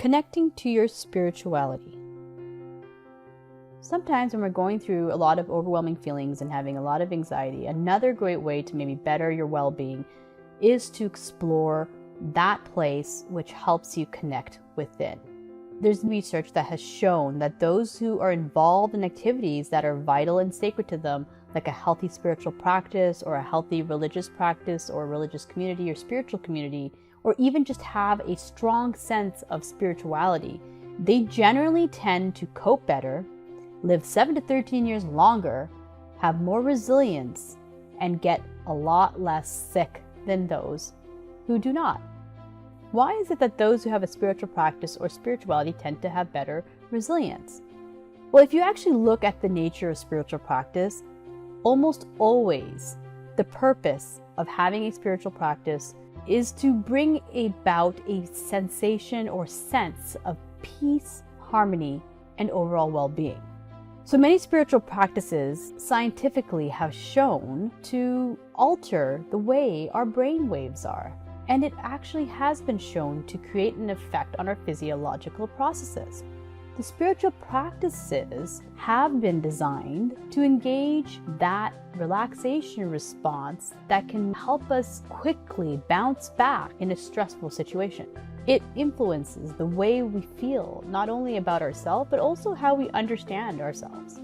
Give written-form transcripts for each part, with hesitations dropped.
Connecting to your spirituality. Sometimes when we're going through a lot of overwhelming feelings and having a lot of anxiety, another great way to maybe better your well-being is to explore that place which helps you connect within. There's research that has shown that those who are involved in activities that are vital and sacred to them, like a healthy spiritual practice or a healthy religious practice or a religious community or spiritual community, or even just have a strong sense of spirituality, they generally tend to cope better, live 7 to 13 years longer, have more resilience, and get a lot less sick than those who do not. Why is it that those who have a spiritual practice or spirituality tend to have better resilience? Well, if you actually look at the nature of spiritual practice, almost always the purpose of having a spiritual practice is to bring about a sensation or sense of peace, harmony, and overall well-being. So many spiritual practices scientifically have shown to alter the way our brain waves are. And it actually has been shown to create an effect on our physiological processes. The spiritual practices have been designed to engage that relaxation response that can help us quickly bounce back in a stressful situation. It influences the way we feel, not only about ourselves, but also how we understand ourselves.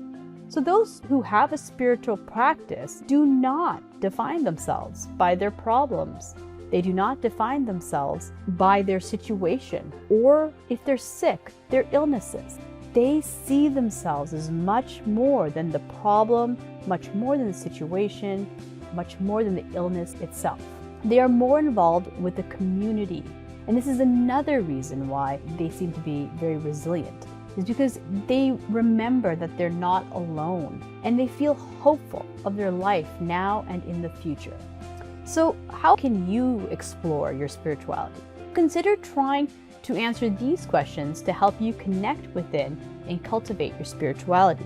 So those who have a spiritual practice do not define themselves by their problems. They do not define themselves by their situation, or if they're sick, their illnesses. They see themselves as much more than the problem, much more than the situation, much more than the illness itself. They are more involved with the community. And this is another reason why they seem to be very resilient, is because they remember that they're not alone and they feel hopeful of their life now and in the future. So how can you explore your spirituality? Consider trying to answer these questions to help you connect within and cultivate your spirituality.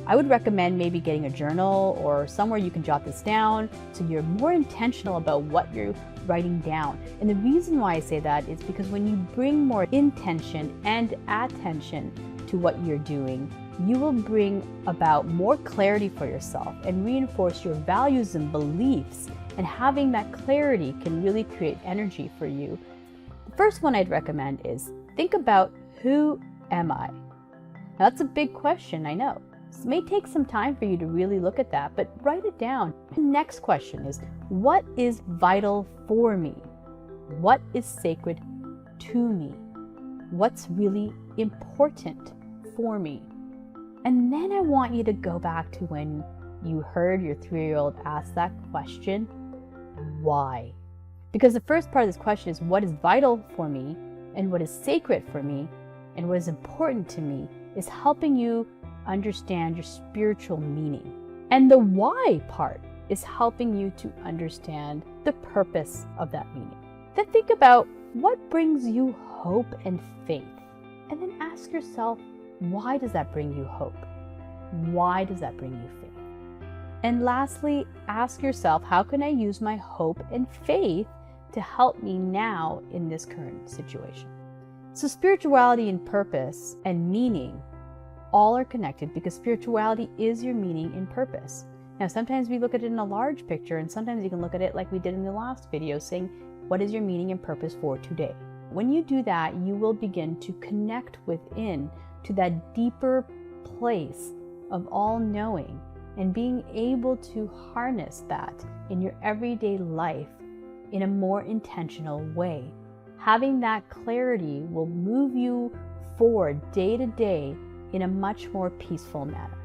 I would recommend maybe getting a journal or somewhere you can jot this down so you're more intentional about what you're writing down. And the reason why I say that is because when you bring more intention and attention to what you're doing, you will bring about more clarity for yourself and reinforce your values and beliefs. And having that clarity can really create energy for you. The first one I'd recommend is think about, who am I? Now, that's a big question, I know. It may take some time for you to really look at that, but write it down. The next question is, what is vital for me? What is sacred to me? What's really important for me? And then I want you to go back to when you heard your 3-year-old ask that question, why? Because the first part of this question is, what is vital for me, and what is sacred for me, and what is important to me, is helping you understand your spiritual meaning. And the why part is helping you to understand the purpose of that meaning. Then think about what brings you hope and faith. And then ask yourself, why does that bring you hope? Why does that bring you faith? And lastly, ask yourself, how can I use my hope and faith to help me now in this current situation? So spirituality and purpose and meaning all are connected, because spirituality is your meaning and purpose. Now, sometimes we look at it in a large picture, and sometimes you can look at it like we did in the last video, saying, what is your meaning and purpose for today? When you do that, you will begin to connect within to that deeper place of all knowing and being able to harness that in your everyday life in a more intentional way. Having that clarity will move you forward day to day in a much more peaceful manner.